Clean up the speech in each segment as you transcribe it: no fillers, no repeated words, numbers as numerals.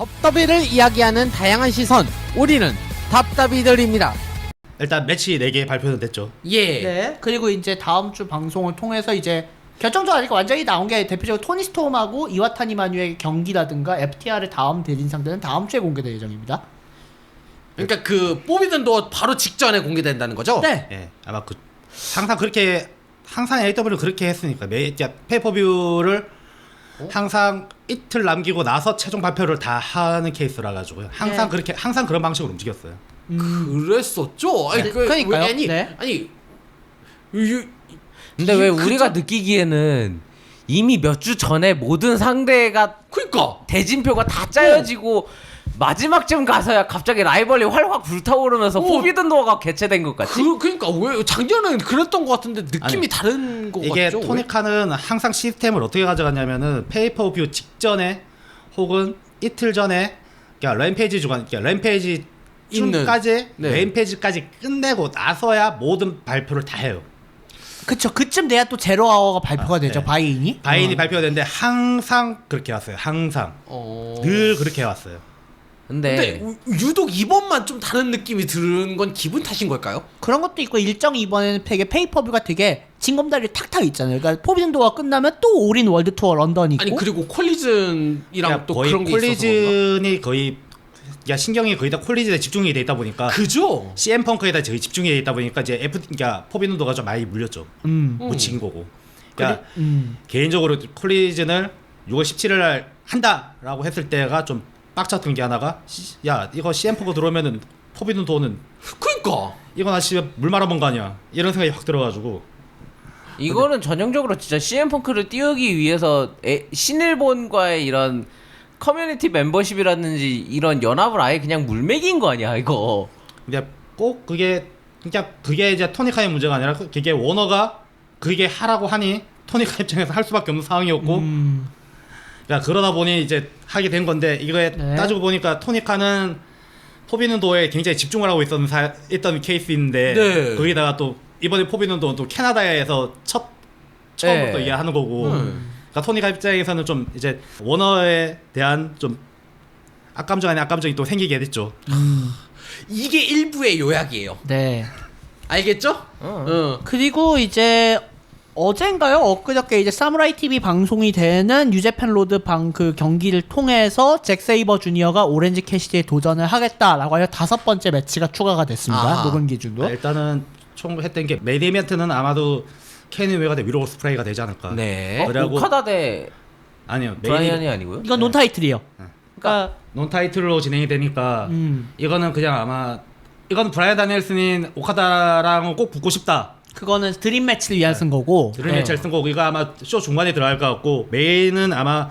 덥더비를 이야기하는 다양한 시선, 우리는 답답이들입니다. 일단 매치 4개 발표는 됐죠. 예. 네. 그리고 이제 다음 주 방송을 통해서 이제 결정적 아직 완전히 나온 게 대표적으로 토니 스톰하고 이와타니 마뉴의 경기라든가 FTR의 다음 대진상들은 다음 주에 공개될 예정입니다. 그러니까 그 포비든 바로 직전에 공개된다는 거죠? 네. 예, 아마 항상 AW를 그렇게 했으니까 페이퍼뷰를 항상 이틀 남기고 나서 최종 발표를 다 하는 케이스라 가지고요. 항상 네. 항상 그런 방식으로 움직였어요. 그랬었죠. 아니, 네, 그러니까요. 아니, 네. 근데 왜 우리가 느끼기에는 이미 몇 주 전에 모든 상대가 그러니까 대진표가 다 짜여지고 마지막쯤 가서야 갑자기 라이벌이 활활 불타오르면서 포비든 도어가 개최된 것 같지? 그러니까 왜 작년은 그랬던 것 같은데 느낌이 아니, 다른 것 이게 같죠? 토니카는 항상 시스템을 어떻게 가져갔냐면은 페이퍼뷰 직전에 혹은 이틀 전에 그러니까 램페이지 주간 그러니까 램페이지 있는. 까지 네. 램페이지까지 끝내고 나서야 모든 발표를 다 해요. 그쵸. 그쯤 돼야 또 제로아워가 발표가 되죠. 네. 바이인이. 바인이 발표가 됐는데 항상 그렇게 왔어요. 항상 늘 그렇게 해왔어요. 근데 유독 이번만 좀 다른 느낌이 드는 건 기분 탓인 걸까요? 그런 것도 있고 일정 이번에는 되게 페이퍼뷰가 되게 징검다리 탁탁 있잖아요. 그러니까 포비든 도어가 끝나면 또 올인 월드 투어 런던 있고. 아니 그리고 콜리즌이랑 그러니까 또 거의 그런 게 있어서 그런가? 콜리즌이 거의 신경이 거의 다 콜리즌에 집중이 돼 있다 보니까 그죠? CM 펑크에다 거의 집중이 돼 있다 보니까 이제 그러니까 포비노도가 좀 많이 물렸죠. 묻힌 거고. 그러니까 개인적으로 콜리즌을 6월 17일 날 한다라고 했을 때가 좀 빡쳤던 게 하나가 야 이거 CM 펑크 들어오면은 포비노도는 그러니까 이거 나 씨발 물 말아본 거 아니야 이런 생각이 확 들어가지고. 이거는 전형적으로 진짜 CM펑크를 띄우기 위해서 신일본과의 이런 커뮤니티 멤버십이라든지 이런 연합을 아예 그냥 물매긴 거 아니야 이거. 근데 꼭 그게 이제 토니카의 문제가 아니라 그게 워너가 그게 하라고 하니 토니카 입장에서 할 수밖에 없는 상황이었고 그러니까 그러다 보니 이제 하게 된 건데 이거에 네. 따지고 보니까 토니카는 포비는도에 굉장히 집중을 하고 있던 케이스인데 네. 거기다가 또 이번에 포비는도는 또 캐나다에서 처음부터 네. 이게 하는 거고 그러니까 토니카 입장에서는 좀 이제 워너에 대한 좀 악감정 아닌 악감정이 또 생기게 됐죠. 이게 일부의 요약이에요. 네. 알겠죠? 그리고 이제 어젠가요? 엊그저께 이제 사무라이 TV 방송이 되는 뉴재팬 로드 그 경기를 통해서 잭 세이버 주니어가 오렌지 캐시디에 도전을 하겠다라고 하여 5번째 매치가 추가가 됐습니다. 아하. 녹음 기준으로. 일단은 총 했던 게 메인 이벤트는 아마도 케니 웨가 대 위로 스프레이가 되지 않을까. 네. 그리고 오카다 대 아니요 브라이언이 아니고요? 이건 논타이틀이에요. 그러니까 논타이틀로 진행이 되니까 이거는 그냥 아마 이건 브라이언 다니엘슨인 오카다랑은 꼭 붙고 싶다. 그거는 드림 매치를 위한 쓴 거고. 드림 매치를 쓴 거고 이거 아마 쇼 중반에 들어갈 것 같고 메인은 아마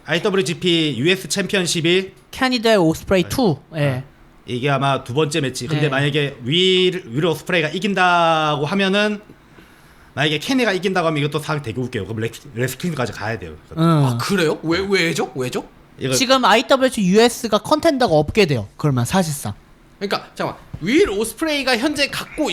IWGP US 챔피언십이 캐니드의 오스프레이 2. 예. 이게 아마 2번째 매치. 근데 네. 만약에 위로 스프레이가 이긴다고 하면은 만약에 케니가 이긴다고 하면 이것도 상황 되게 웃겨요. 그럼 레스킹까지 가야 돼요. 아 그래요? 왜죠? 이거 지금 IWGP US가 컨텐더가 없게 돼요. 그러면 사실상. 그러니까 잠깐 윌 오스프레이가 현재 갖고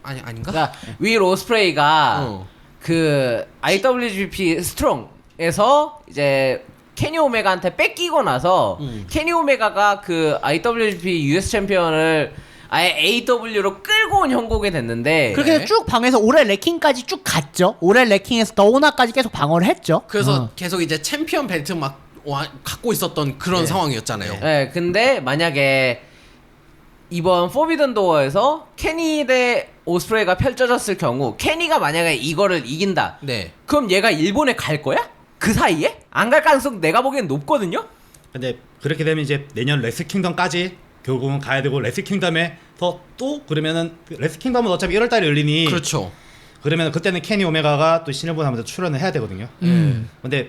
아닌가? 그러니까 윌 오스프레이가 어. 그 IWGP 스트롱에서 이제 케니 오메가한테 뺏기고 나서 케니 오메가가 그 IWGP US 챔피언을 아예 AW로 끌고 온 형국이 됐는데 그렇게 해서 쭉 방에서 올해 래킹까지 쭉 갔죠. 올해 래킹에서 더우나까지 계속 방어를 했죠. 그래서 계속 이제 챔피언 벨트 막 갖고 있었던 그런 상황이었잖아요. 네, 근데 만약에 이번 포비든 도어에서 케니 대 오스프레이가 펼쳐졌을 경우 케니가 만약에 이거를 이긴다. 네. 그럼 얘가 일본에 갈 거야? 그 사이에? 안 갈 가능성 내가 보기엔 높거든요? 근데 그렇게 되면 이제 내년 레슬킹덤까지 결국은 가야 되고 레슬킹덤에서 또 그러면은 레슬킹덤은 어차피 1월 달에 열리니 그렇죠. 그러면 그때는 케니 오메가가 또 신일본 하면서 출연을 해야 되거든요. 근데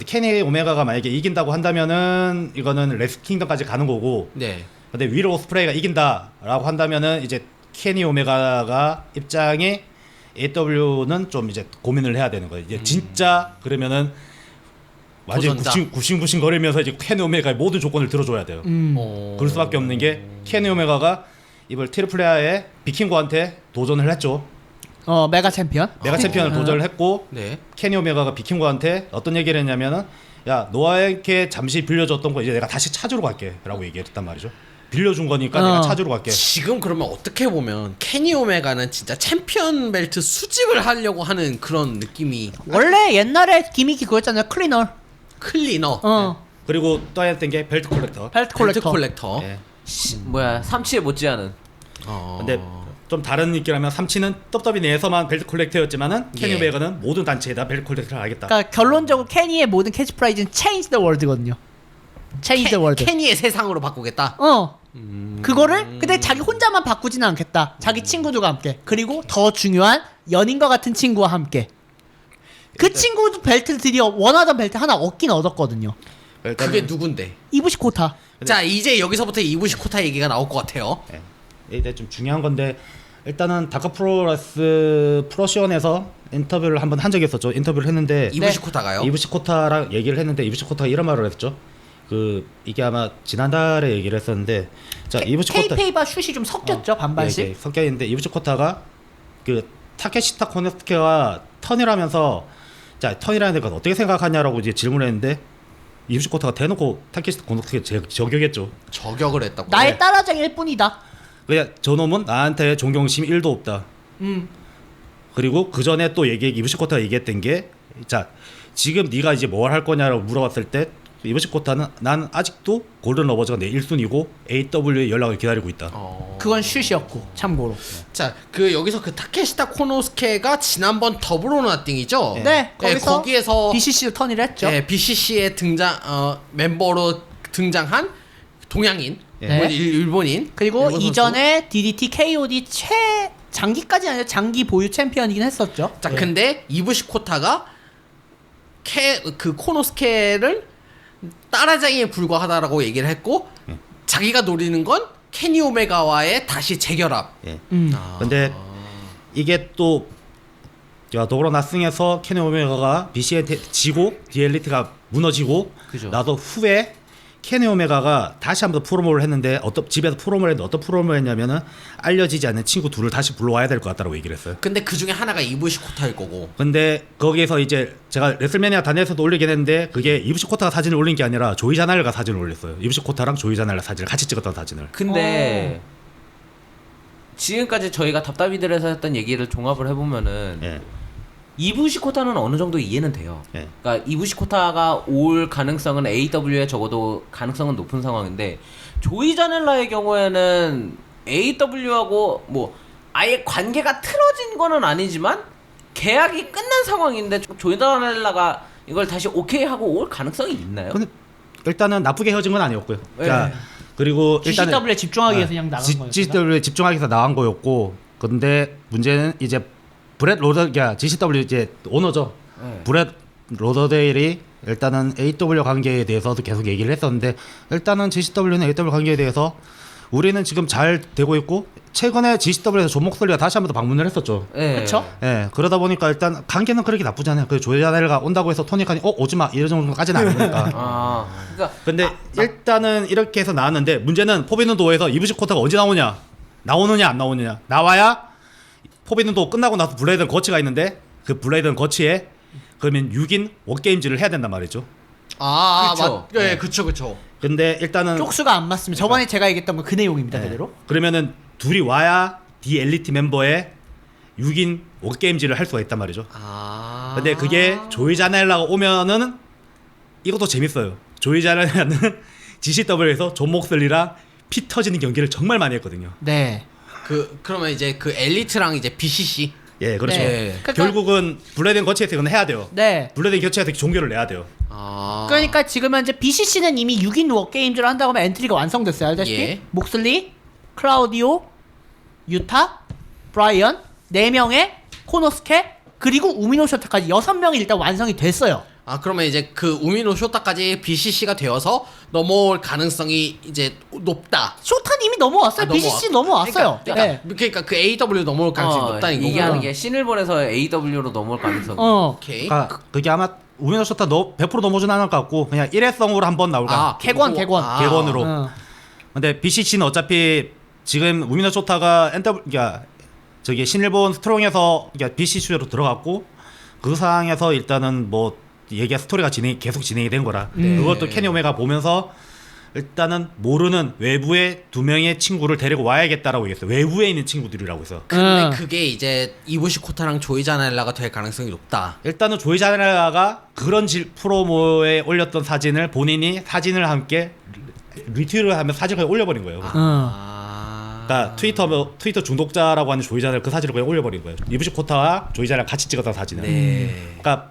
케니 오메가가 만약에 이긴다고 한다면은 이거는 레슬킹덤까지 가는 거고 네. 근데 위로 오스프레이가 이긴다라고 한다면은 이제 케니 오메가가 입장에 AW는 좀 이제 고민을 해야 되는 거예요. 이제 진짜 그러면은 완전 도전자. 구싱구싱 거리면서 이제 케니 오메가의 모든 조건을 들어줘야 돼요. 그럴 수밖에 없는 게 케니 오메가가 이번 트리플레아의 비킹고한테 도전을 했죠. 메가 챔피언. 메가 챔피언을 도전을 했고 네. 케니 오메가가 비킹고한테 어떤 얘기를 했냐면은 야 노아에게 잠시 빌려줬던 거 이제 내가 다시 찾으러 갈게라고 얘기했단 말이죠. 빌려준 거니까 내가 찾으러 갈게. 지금 그러면 어떻게 보면 케니 오메가는 진짜 챔피언 벨트 수집을 하려고 하는 그런 느낌이 원래 옛날에 기믹이 그거였잖아요. 클리너, 그리고 또 했던 게 벨트 콜렉터. 벨트 벨트 콜렉터. 콜렉터. 예. 뭐야 삼치에 못지않은. 근데 좀 다른 느낌이라면 삼치는 떡더비 내에서만 벨트 콜렉터였지만은 케니 예. 오메가는 모든 단체에다 벨트 콜렉터를 하겠다. 그러니까 결론적으로 케니의 모든 캐치프라이즈는 Change the World거든요. Change the World. 케니의 세상으로 바꾸겠다. 그거를 근데 자기 혼자만 바꾸지는 않겠다. 자기 친구들과 함께. 그리고 더 중요한 연인과 같은 친구와 함께. 그 친구도 벨트를 드디어 원하던 벨트 하나 얻긴 얻었거든요. 그게 누군데? 이부시 코타. 자 이제 여기서부터 이부시 코타 얘기가 나올 것 같아요. 예. 이게 좀 중요한 건데 일단은 다크 프로레스 프로시원에서 인터뷰를 한번 한 적이 있었죠. 인터뷰를 했는데 이부시 코타가요? 이부시 코타랑 얘기를 했는데 이부시 코타가 이런 말을 했죠. 그 이게 아마 지난달에 얘기를 했었는데 자 이부시 코타 케이페이바 슛이 좀 섞였죠 반반씩. 예, 섞여 있는데 이부시 코타가 그 타케시타 코노스케와 턴이라면서 자 턴이라는 건 어떻게 생각하냐라고 이제 질문했는데 이부시 코타가 대놓고 타케시타 코노스케 저격했죠. 저격을 했다고. 나의 따라쟁이일 뿐이다. 그냥 저놈은 나한테 존경심 1도 없다. 그리고 그 전에 또 이부시 코타가 얘기했던 게 자 지금 네가 이제 뭘 할 거냐라고 물어봤을 때 이부시 코타는 난 아직도 골든 러버즈가 내 1순위고 AW의 연락을 기다리고 있다. 그건 슛이었고 참고로. 자, 그 여기서 그 타케시타 코노스케가 지난번 더블 오너 나띵이죠? 네, 거기서 거기에서 BCC로 턴을 했죠. BCC의 등장 멤버로 등장한 동양인, 네. 뭐 일본인. 그리고 일본 선수. 이전에 DDT KOD 장기까지는 아니라 장기 보유 챔피언이긴 했었죠. 자, 근데 이부시 코타가 그 코노스케를 따라쟁이에 불과하다라고 얘기를 했고 자기가 노리는 건 케니 오메가와의 다시 재결합. 예. 근데 이게 또 더불어 나승에서 케니 오메가가 BC한테 지고 디엘리트가 무너지고 그죠. 나도 후에 케니 오메가가 다시 한번 프로모를 했는데 집에서 프로모를 했는데 어떤 프로모를 했냐면은 알려지지 않는 친구 둘을 다시 불러와야 될 것 같다라고 얘기를 했어요. 근데 그 중에 하나가 이부시 코타일 거고. 근데 거기에서 이제 제가 레슬매니아 단에서도 올리긴 했는데 그게 이부시 코타가 사진을 올린 게 아니라 조이 자날가 사진을 올렸어요. 이부시 코타랑 조이 자날가 사진을 같이 찍었던 사진을. 근데 지금까지 저희가 답답이들에서 했던 얘기를 종합을 해보면은 예. 이부시 코타는 어느 정도 이해는 돼요. 예. 그러니까 이부시 코타가 올 가능성은 AW에 적어도 가능성은 높은 상황인데 조이 자넬라의 경우에는 AW하고 뭐 아예 관계가 틀어진 거는 아니지만 계약이 끝난 상황인데 조이 자넬라가 이걸 다시 오케이 하고 올 가능성이 있나요? 근데 일단은 나쁘게 헤어진 건 아니었고요. 네. 자, 그리고 일단은 GCW에 집중하기 위해서 그냥 나간 거였나? GCW에 집중하기 위해서 나간 거였고, 근데 문제는 이제 브렛 로더, GCW 이제 오너죠. 네. 브렛 로더데일이 일단은 AW 관계에 대해서도 계속 얘기를 했었는데 일단은 GCW는 AW 관계에 대해서 우리는 지금 잘 되고 있고 최근에 GCW에서 존 목소리가 다시 한 번 더 방문을 했었죠. 네. 그렇죠? 예, 그러다 보니까 일단 관계는 그렇게 나쁘지 않아요. 그 조이자넬가 온다고 해서 토니칸이 오지마 이런 정도까지는 아니니까. 아, 그러니까 근데 일단은 이렇게 해서 나왔는데 문제는 포비는 도어에서 이부시 코타가 언제 나오냐, 나오느냐 안 나오느냐. 나와야 포비는 도어 끝나고 나서 블레이드 거치가 있는데 그 블레이드 거치에 그러면 6인 워게임즈를 해야 된단 말이죠. 그쵸. 네, 그쵸. 근데 일단은 쪽수가 안 맞습니다. 저번에 제가 얘기했던 건 그 내용입니다. 그대로. 그러면은 둘이 와야 디 엘리트 멤버의 6인 워게임즈를 할 수가 있단 말이죠. 근데 그게 조이 자넬라가 오면은 이것도 재밌어요. 조이 자넬라는 GCW에서 존 목슬리랑 피 터지는 경기를 정말 많이 했거든요. 네. 그러면 이제 그 엘리트랑 이제 BCC. 예, 그렇죠. 네. 그러니까- 결국은 블레덴 거치에서 이건 해야 돼요. 네. 블레덴 거치에서 종교를 내야 돼요. 그러니까 지금 현재 BCC는 이미 6인 워게임즈를 한다고 하면 엔트리가 완성됐어요. 알다시피 예. 목슬리, 클라우디오, 유타, 브라이언 4명의 코노스케 그리고 우미노 쇼타까지 6명이 일단 완성이 됐어요. 그러면 이제 그 우미노 쇼타까지 BCC가 되어서 넘어올 가능성이 이제 높다. 쇼타는 이미 넘어왔어요. BCC 넘어왔어요. 그러니까 그 AW 넘어올 가능성이 높다는 거고. 얘기하는 게 신일본에서 AW로 넘어올 가능성이. 오케이. 그러니까 그게 아마 우미노 쇼타 100% 넘어주는 않을 것 같고 그냥 일회성으로 한번 나올까. 객원. 객원으로. 근데 BCC는 어차피 지금 우미노 쇼타가 그러니까 저기 신일본 스트롱에서 그러니까 BCC로 들어갔고 그 상황에서 일단은 뭐 얘기가 스토리가 계속 진행이 된 거라. 그것도 케니 오메가 보면서 일단은 모르는 외부의 2명의 친구를 데리고 와야겠다라고 얘기했어요. 외부에 있는 친구들이라고 해서. 근데 그게 이제 이부시 코타랑 조이 자넬라가 될 가능성이 높다. 일단은 조이 자네라가 그런 프로모에 올렸던 사진을 본인이 사진을 함께 리트윗을 하면 사진을 그냥 올려버린 거예요. 그러니까 트위터 중독자라고 하는 조이 자넬 그 사진을 그냥 올려버린 거예요. 이부시 코타와 조이 자넬 같이 찍었던 사진을. 그러니까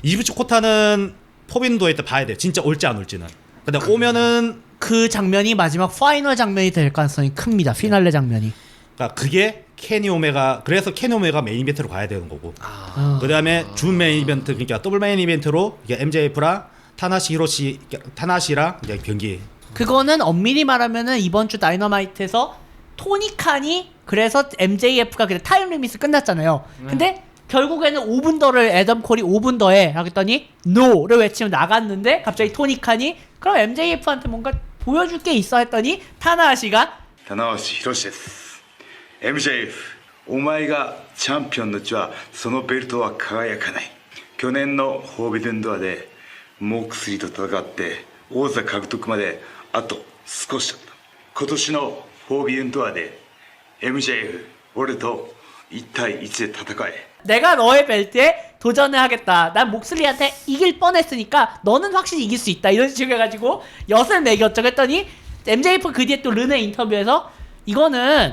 이부시 코타는 포빈도에 때 봐야 돼. 진짜 올지 안 올지는. 근데 오면은 그 장면이 마지막 파이널 장면이 될 가능성이 큽니다. 피날레 장면이. 그러니까 그게 케니 오메가, 그래서 케니 오메가 메인 이벤트로 가야 되는 거고. 그다음에 준 메인 이벤트, 그러니까 더블 메인 이벤트로 이게 MJF랑 타나시랑 이제 경기. 그거는 엄밀히 말하면은 이번 주 다이너마이트에서 토니 칸이 그래서 MJF가 그때 타임 리미트 끝났잖아요. 근데 결국에는 5분 더를 애덤 콜이 5분 더해 하겠더니 NO를 외치면 나갔는데 갑자기 토니 칸이 그럼 MJF한테 뭔가 보여줄 게 있어 했더니 타나하시가 棚橋宏です MJF お前がチャンピオンのうちはそのベルトは輝かない去年のフォービデンドアでモークスリーと戦って王座獲得まであと少しだった今年のフォービデンドアで MJF 俺と1対1で戦え 내가 너의 벨트에 도전을 하겠다. 난 목슬리한테 이길 뻔했으니까 너는 확실히 이길 수 있다. 이런 식으로 해가지고 엿을 매겼죠. 했더니 MJF 그 뒤에 또 르네 인터뷰에서 이거는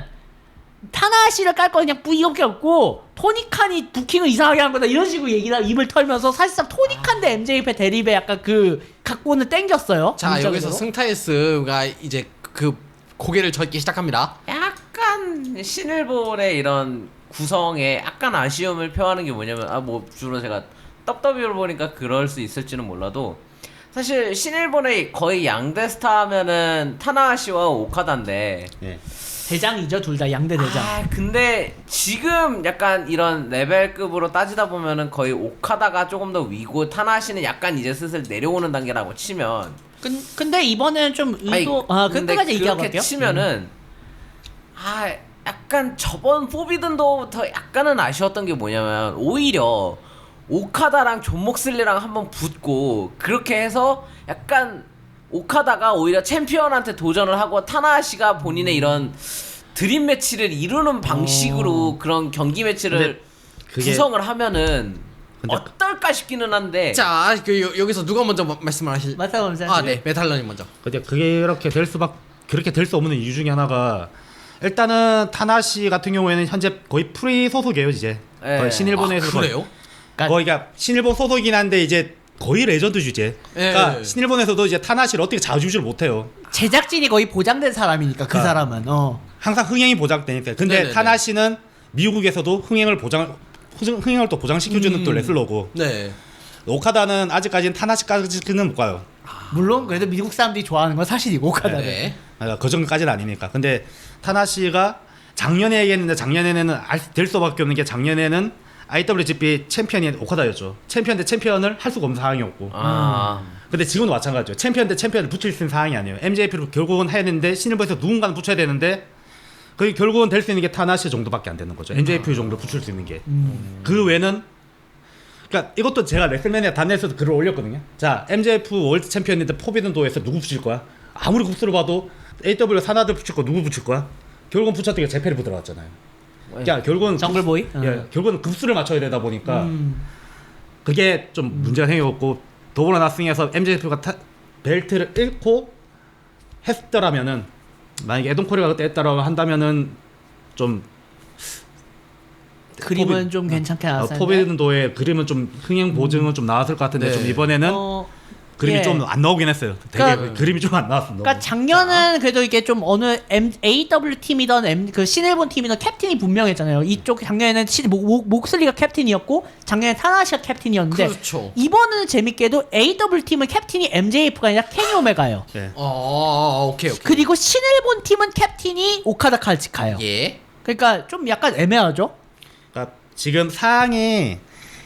타나하시를 깔 거 그냥 뿌이밖에 없고 토니칸이 부킹을 이상하게 한 거다. 이런 식으로 얘기를 입을 털면서 사실상 토니칸 대 MJF의 대립에 약간 그 각본을 땡겼어요. 자, 문자적으로. 여기서 승타이스가 이제 그 고개를 젓기 시작합니다. 약간 신일본의 이런 구성에 약간 아쉬움을 표하는 게 뭐냐면 뭐 주로 제가 WWE를 보니까 그럴 수 있을지는 몰라도 사실 신일본의 거의 양대 스타면은 타나하시와 오카다인데 대장이죠. 둘 다 양대 대장. 근데 지금 약간 이런 레벨급으로 따지다 보면은 거의 오카다가 조금 더 위고 타나하시는 약간 이제 슬슬 내려오는 단계라고 치면 근데 이번에는 좀 의도 근데 끝까지 얘기하고 그렇게 갈게요. 치면은 약간 저번 포비든 도어부터 약간은 아쉬웠던 게 뭐냐면 오히려 오카다랑 존 목슬리랑 한번 붙고 그렇게 해서 약간 오카다가 오히려 챔피언한테 도전을 하고 타나하시가 본인의 이런 드림 매치를 이루는 방식으로 그런 경기 매치를 구성을 하면은 어떨까 싶기는 한데 자, 여기서 누가 먼저 말씀을 하실? 맞아요. 네, 메탈런이 먼저. 근데 그게 그렇게 될 수 없는 이유 중에 하나가 일단은 타나시 같은 경우에는 현재 거의 프리 소속이에요 이제. 거의 신일본에서 그래요? 거기가 신일본 소속이긴 한데 이제 거의 레전드 주제. 그러니까 예. 신일본에서도 이제 타나시를 어떻게 자주지를 못해요. 제작진이 거의 보장된 사람이니까 그 사람은. 항상 흥행이 보장되니까. 근데 네네네. 타나시는 미국에서도 흥행을 또 보장시켜주는 또 레슬러고. 네. 오카다는 아직까지는 타나시까지는 못 가요. 물론 그래도 미국 사람들이 좋아하는 건 사실이고 오카다는. 네. 그 정도까지는 아니니까. 근데 타나시가 작년에 얘기했는데 작년에는 될 수밖에 없는 게 작년에는 IWGP 챔피언이 오카다였죠. 챔피언 대 챔피언을 할 수가 없는 상황이었고. 근데 지금도 마찬가지죠. 챔피언 대 챔피언을 붙일 수 있는 상황이 아니에요. MJF를 결국은 해야 되는데 신일본에서 누군가는 붙여야 되는데 그게 결국은 될 수 있는 게 타나시 정도밖에 안 되는 거죠. MJF 정도 붙일 수 있는 게. 그 외에는 그러니까 이것도 제가 레슬매니아 단내에서도 글을 올렸거든요. 자, MJF 월드 챔피언인데 포비든 도어에서 누구 붙일 거야? 아무리 국수를 봐도 AW 산하들 붙일 거 누구 붙일 거야? 결국은 붙였던 게 제페리프 들어갔잖아요. 그러니까 결국은 정글보이? 결국은 급수를 맞춰야 되다 보니까 그게 좀 문제가 생겼고 더불어 나승에서 MJF가 벨트를 잃고 했더라면은 만약에 에돈 코리가 그때 했다라고 한다면은 좀 그림은 좀 괜찮게 나왔어요. 포비든도의 그림은 좀 흥행 보증은 좀 나왔을 것 같은데 네. 좀 이번에는 그림이 예. 좀 안 나오긴 했어요. 되게 그러니까- 그림이 좀 안 나왔어. 그러니까 작년은 그래도 이게 좀 어느 AW 팀이던 그 신일본 팀이던 캡틴이 분명했잖아요. 이쪽 작년에는 목슬리가 캡틴이었고 작년에 타나시가 캡틴이었는데 그렇죠. 이번은 재밌게도 AW 팀은 캡틴이 MJF가 아니라 케니 오메가예요. 네. 오케이. 그리고 신일본 팀은 캡틴이 오카다 카즈카예요. 예. 그러니까 좀 약간 애매하죠. 그러니까 지금 상황이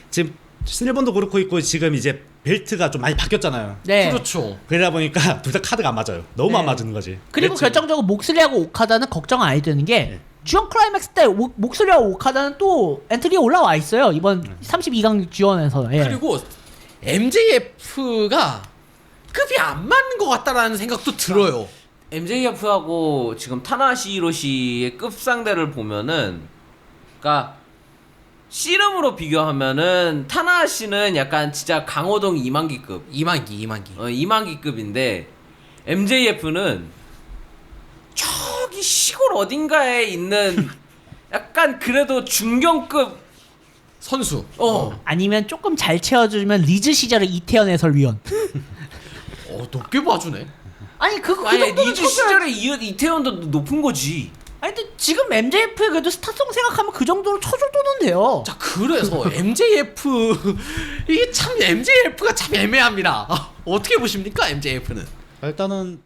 지금 신일본도 그렇고 있고 지금 이제 벨트가 좀 많이 바뀌었잖아요. 네. 그렇죠. 그러다 보니까 둘 다 카드가 안 맞아요. 너무 네. 안 맞는 거지. 그리고 그랬지. 결정적으로 목슬리하고 오카다는 걱정 안 해도 되는 게 주연 클라이맥스 때 목슬리하고 오카다는 또 엔트리에 올라와 있어요. 이번 32강 지원에서. 예. 그리고 MJF가 급이 안 맞는 것 같다라는 생각도 들어요. MJF하고 지금 타나하시 히로시의 급 상대를 보면은, 그러니까 씨름으로 비교하면은 타나하시는 약간 진짜 강호동 2만기급, 2만기. 2만기급인데 MJF는 저기 시골 어딘가에 있는 약간 그래도 중견급 선수. 아니면 조금 잘 채워주면 리즈 시절의 이태원 해설위원. 높게 봐주네. 아니 그 아니 정도는 리즈 쳐줘야- 시절에 이태원도 높은 거지. 아니 근데 지금 MJF의 그래도 스타성 생각하면 그 정도로 쳐줘도 돼요. 자, 그래서 MJF 이게 참 MJF가 참 애매합니다. 어떻게 보십니까, MJF는? 일단은